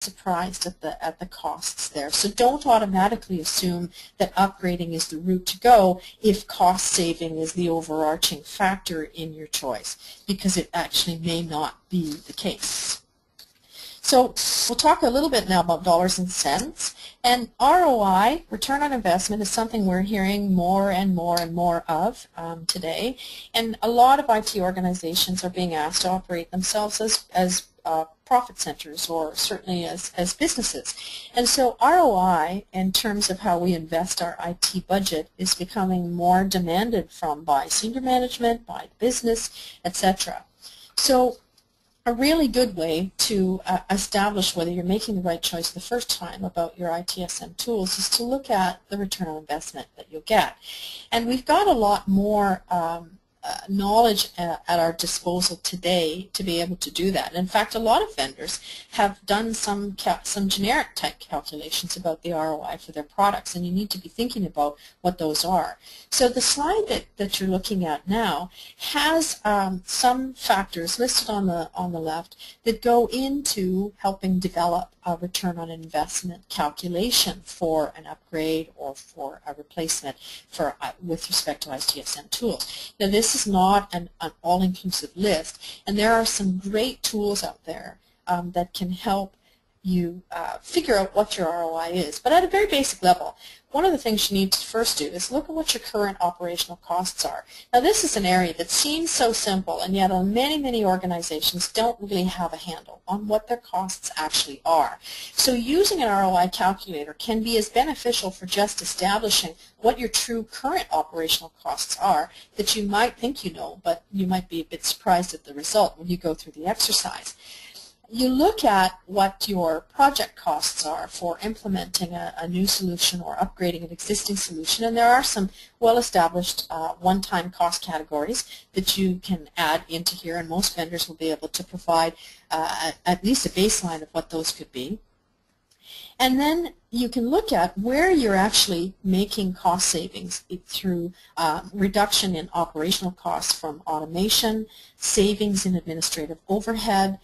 surprised at the costs there. So don't automatically assume that upgrading is the route to go if cost saving is the overarching factor in your choice, because it actually may not be the case. So we'll talk a little bit now about dollars and cents. And ROI, return on investment, is something we're hearing more and more and more of today. And a lot of IT organizations are being asked to operate themselves as profit centers, or certainly as businesses. And so ROI, in terms of how we invest our IT budget, is becoming more demanded from by senior management, by business, etc. So a really good way to establish whether you're making the right choice the first time about your ITSM tools is to look at the return on investment that you'll get. And we've got a lot more knowledge at our disposal today to be able to do that. In fact, a lot of vendors have done some generic type calculations about the ROI for their products, and you need to be thinking about what those are. So the slide that you're looking at now has some factors listed on the left that go into helping develop a return on investment calculation for an upgrade or for a replacement for with respect to ITSM tools. Now, this is not an all-inclusive list, and there are some great tools out there that can help you figure out what your ROI is. But at a very basic level, one of the things you need to first do is look at what your current operational costs are. Now, this is an area that seems so simple, and yet many organizations don't really have a handle on what their costs actually are. So using an ROI calculator can be as beneficial for just establishing what your true current operational costs are that you might think you know, but you might be a bit surprised at the result when you go through the exercise. You look at what your project costs are for implementing a new solution or upgrading an existing solution, and there are some well-established one-time cost categories that you can add into here, and most vendors will be able to provide at least a baseline of what those could be. And then you can look at where you're actually making cost savings through reduction in operational costs from automation, savings in administrative overhead,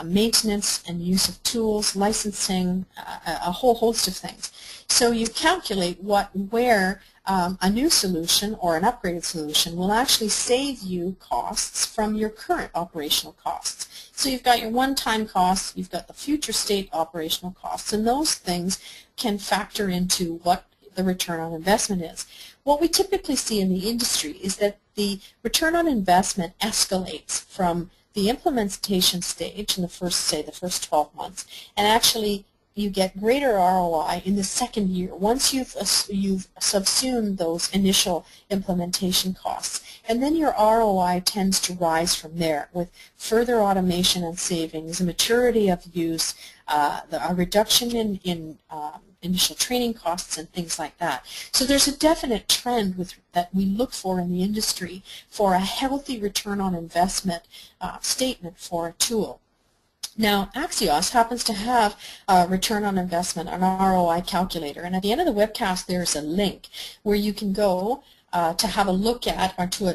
maintenance and use of tools, licensing, a whole host of things. So you calculate where a new solution or an upgraded solution will actually save you costs from your current operational costs. So you've got your one-time costs, you've got the future state operational costs, and those things can factor into what the return on investment is. What we typically see in the industry is that the return on investment escalates from the implementation stage in the first 12 months, and actually you get greater ROI in the second year once you've subsumed those initial implementation costs. And then your ROI tends to rise from there with further automation and savings, maturity of use, a reduction in initial training costs and things like that. So there's a definite trend that we look for in the industry for a healthy return on investment statement for a tool. Now, Axios happens to have a return on investment, an ROI calculator, and at the end of the webcast there's a link where you can go to have a look at, or to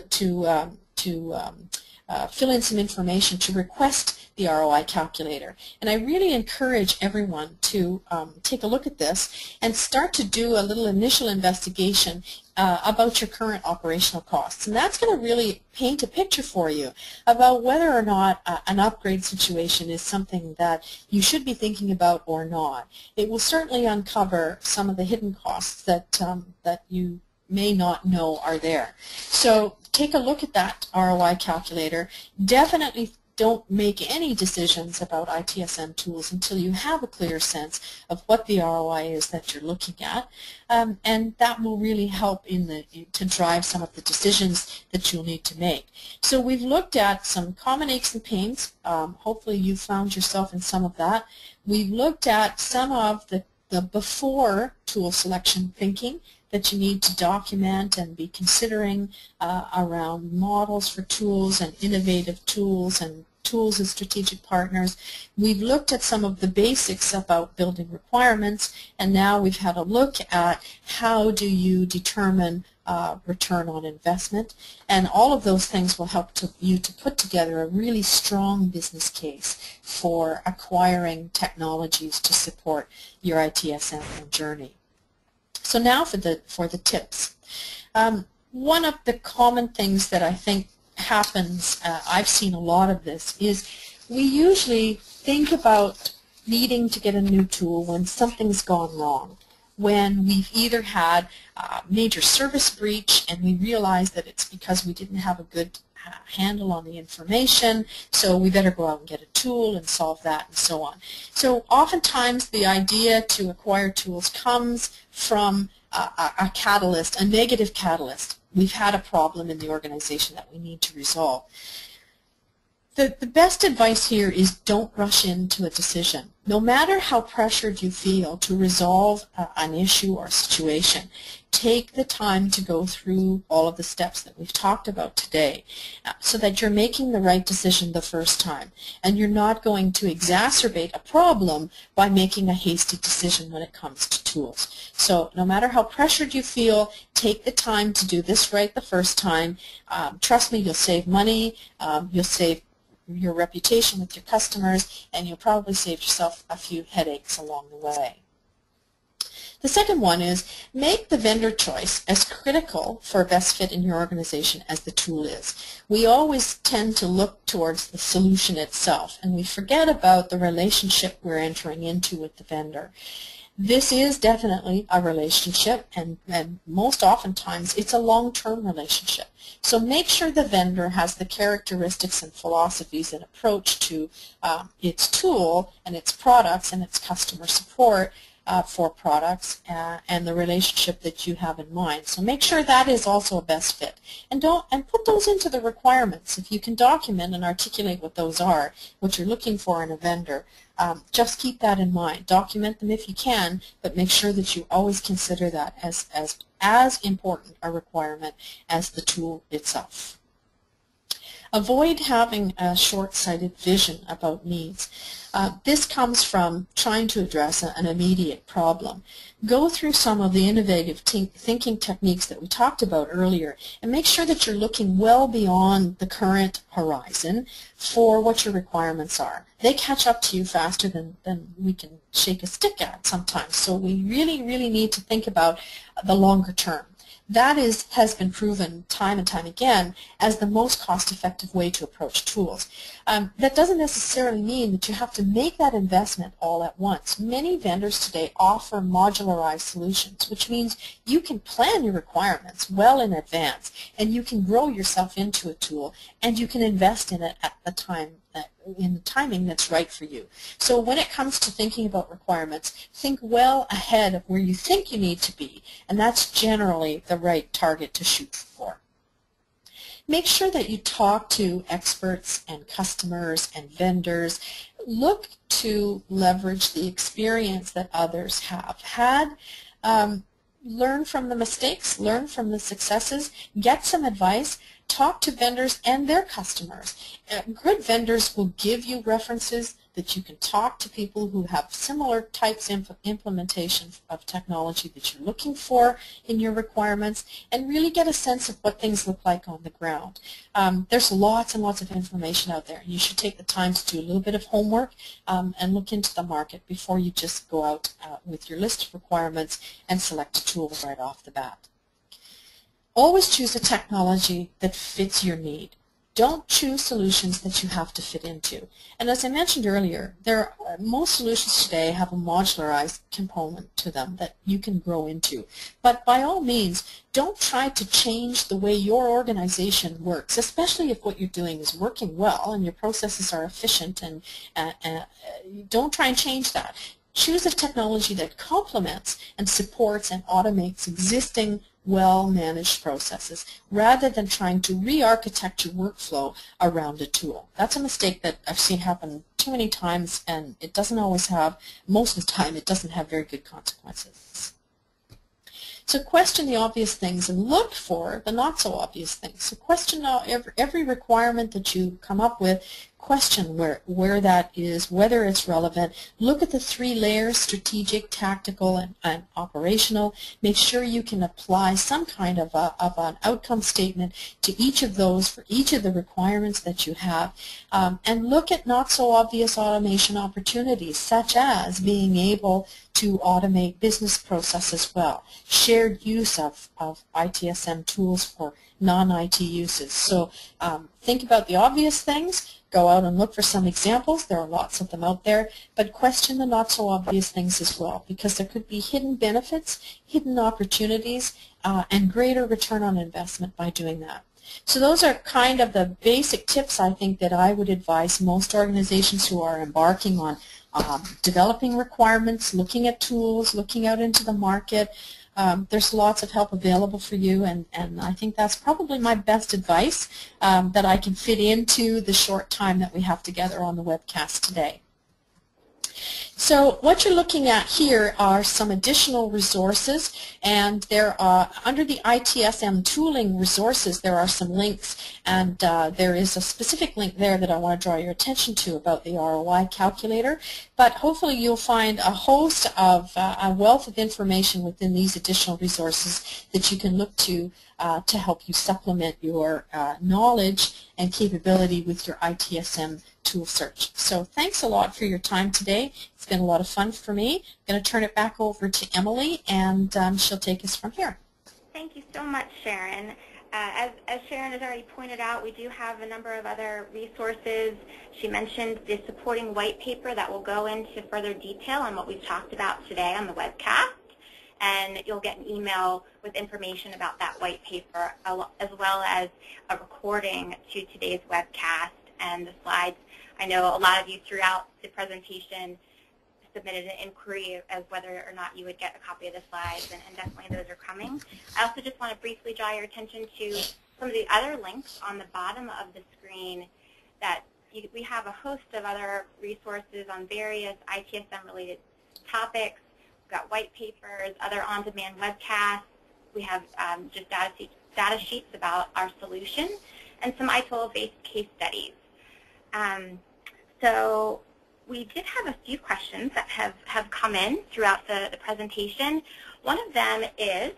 fill in some information to request the ROI calculator. And I really encourage everyone to take a look at this and start to do a little initial investigation about your current operational costs. And that's going to really paint a picture for you about whether or not an upgrade situation is something that you should be thinking about or not. It will certainly uncover some of the hidden costs that you may not know are there. So take a look at that ROI calculator. Definitely don't make any decisions about ITSM tools until you have a clear sense of what the ROI is that you're looking at, and that will really help to drive some of the decisions that you'll need to make. So we've looked at some common aches and pains. Hopefully you found yourself in some of that. We've looked at some of the before tool selection thinking that you need to document and be considering around models for tools and innovative tools and tools as strategic partners. We've looked at some of the basics about building requirements, and now we've had a look at how do you determine return on investment, and all of those things will help you to put together a really strong business case for acquiring technologies to support your ITSM journey. So now for the tips. One of the common things that I think happens, I've seen a lot of this, is we usually think about needing to get a new tool when something's gone wrong, when we've either had a major service breach and we realize that it's because we didn't have a good handle on the information, so we better go out and get a tool and solve that and so on. So oftentimes the idea to acquire tools comes from a catalyst, a negative catalyst. We've had a problem in the organization that we need to resolve. The best advice here is don't rush into a decision. No matter how pressured you feel to resolve an issue or situation, take the time to go through all of the steps that we've talked about today so that you're making the right decision the first time, and you're not going to exacerbate a problem by making a hasty decision when it comes to tools. So no matter how pressured you feel, take the time to do this right the first time. Trust me, you'll save money, you'll save your reputation with your customers, and you'll probably save yourself a few headaches along the way. The second one is make the vendor choice as critical for best fit in your organization as the tool is. We always tend to look towards the solution itself, and we forget about the relationship we're entering into with the vendor. This is definitely a relationship, and most oftentimes it's a long-term relationship. So make sure the vendor has the characteristics and philosophies and approach to its tool and its products and its customer support for products and the relationship that you have in mind. So make sure that is also a best fit, and put those into the requirements. If you can document and articulate what those are, what you're looking for in a vendor, just keep that in mind. Document them if you can, but make sure that you always consider that as important a requirement as the tool itself. Avoid having a short-sighted vision about needs. This comes from trying to address an immediate problem. Go through some of the innovative thinking techniques that we talked about earlier, and make sure that you're looking well beyond the current horizon for what your requirements are. They catch up to you faster than we can shake a stick at sometimes, so we really, really need to think about the longer term. That has been proven time and time again as the most cost-effective way to approach tools. That doesn't necessarily mean that you have to make that investment all at once. Many vendors today offer modularized solutions, which means you can plan your requirements well in advance, and you can grow yourself into a tool, and you can invest in it at the time in the timing that's right for you. So when it comes to thinking about requirements, think well ahead of where you think you need to be, and that's generally the right target to shoot for. Make sure that you talk to experts and customers and vendors. Look to leverage the experience that others have had. Learn from the mistakes, learn from the successes, get some advice. Talk to vendors and their customers. Good vendors will give you references that you can talk to people who have similar types of implementation of technology that you're looking for in your requirements, and really get a sense of what things look like on the ground. There's lots and lots of information out there. You should take the time to do a little bit of homework and look into the market before you just go out with your list of requirements and select a tool right off the bat. Always choose a technology that fits your need. Don't choose solutions that you have to fit into. And as I mentioned earlier, most solutions today have a modularized component to them that you can grow into. But by all means, don't try to change the way your organization works, especially if what you're doing is working well and your processes are efficient, and don't try and change that. Choose a technology that complements and supports and automates existing well-managed processes rather than trying to re-architect your workflow around a tool. That's a mistake that I've seen happen too many times, and it doesn't always have, most of the time, it doesn't have very good consequences. So question the obvious things and look for the not so obvious things. So question every requirement that you come up with. question where that is, whether it's relevant. Look at the 3 layers: strategic, tactical, and operational. Make sure you can apply some kind of an outcome statement to each of those for each of the requirements that you have. And look at not so obvious automation opportunities, such as being able to automate business processes well, shared use of ITSM tools for non-IT uses. So think about the obvious things, go out and look for some examples. There are lots of them out there, but question the not so obvious things as well, because there could be hidden benefits, hidden opportunities, and greater return on investment by doing that. So those are kind of the basic tips, I think, that I would advise most organizations who are embarking on developing requirements, looking at tools, looking out into the market. There's lots of help available for you, and I think that's probably my best advice that I can fit into the short time that we have together on the webcast today. So what you're looking at here are some additional resources, and there are, under the ITSM tooling resources, there are some links, and there is a specific link there that I want to draw your attention to about the ROI calculator. But hopefully you'll find a host of a wealth of information within these additional resources that you can look to help you supplement your knowledge and capability with your ITSM tool search. So thanks a lot for your time today. It's been a lot of fun for me. I'm going to turn it back over to Emily, and she'll take us from here. Thank you so much, Sharon. As Sharon has already pointed out, we do have a number of other resources. She mentioned the supporting white paper that will go into further detail on what we've talked about today on the webcast. And you'll get an email with information about that white paper, as well as a recording to today's webcast and the slides. I know a lot of you throughout the presentation submitted an inquiry as whether or not you would get a copy of the slides, and definitely those are coming. I also just want to briefly draw your attention to some of the other links on the bottom of the screen that we have a host of other resources on various ITSM-related topics. We've got white papers, other on-demand webcasts. We have just data sheets about our solution and some ITIL-based case studies. So we did have a few questions that have come in throughout the presentation. One of them is,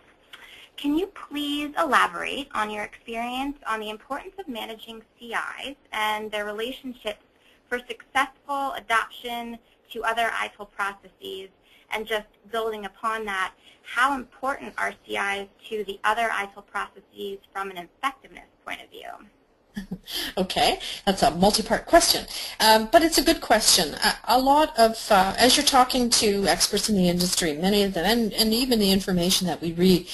can you please elaborate on your experience on the importance of managing CIs and their relationships for successful adoption to other ITIL processes, and just building upon that, how important are CIs to the other ITIL processes from an effectiveness point of view? Okay, that's a multi-part question, but it's a good question. A lot of, as you're talking to experts in the industry, many of them, and even the information that we read,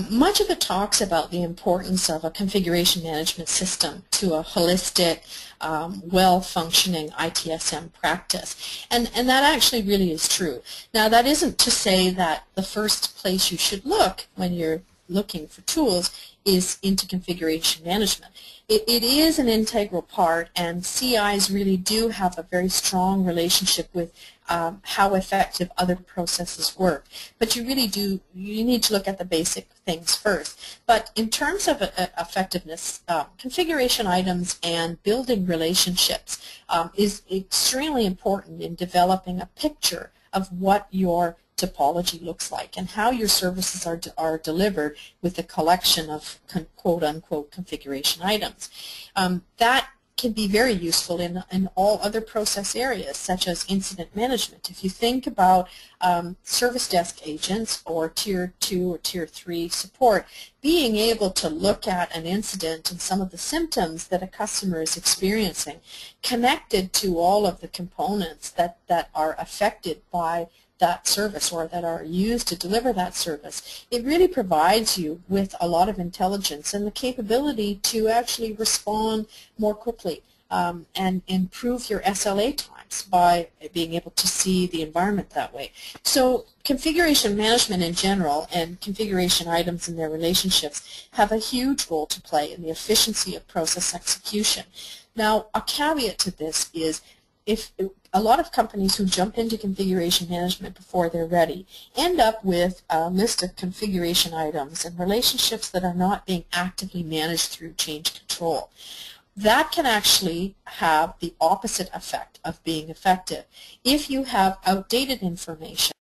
much of it talks about the importance of a configuration management system to a holistic, well-functioning ITSM practice. And that actually really is true. Now, that isn't to say that the first place you should look when you're looking for tools is into configuration management. It is an integral part, and CIs really do have a very strong relationship with how effective other processes work. But you really do, you need to look at the basic things first. But in terms of effectiveness, configuration items and building relationships is extremely important in developing a picture of what your topology looks like and how your services are delivered with a collection of quote-unquote configuration items. That can be very useful in all other process areas, such as incident management. If you think about service desk agents or Tier 2 or Tier 3 support, being able to look at an incident and some of the symptoms that a customer is experiencing connected to all of the components that are affected by that service or that are used to deliver that service, it really provides you with a lot of intelligence and the capability to actually respond more quickly and improve your SLA times by being able to see the environment that way. So configuration management in general and configuration items and their relationships have a huge role to play in the efficiency of process execution. Now, a caveat to this is if a lot of companies who jump into configuration management before they're ready end up with a list of configuration items and relationships that are not being actively managed through change control. that can actually have the opposite effect of being effective. If you have outdated information,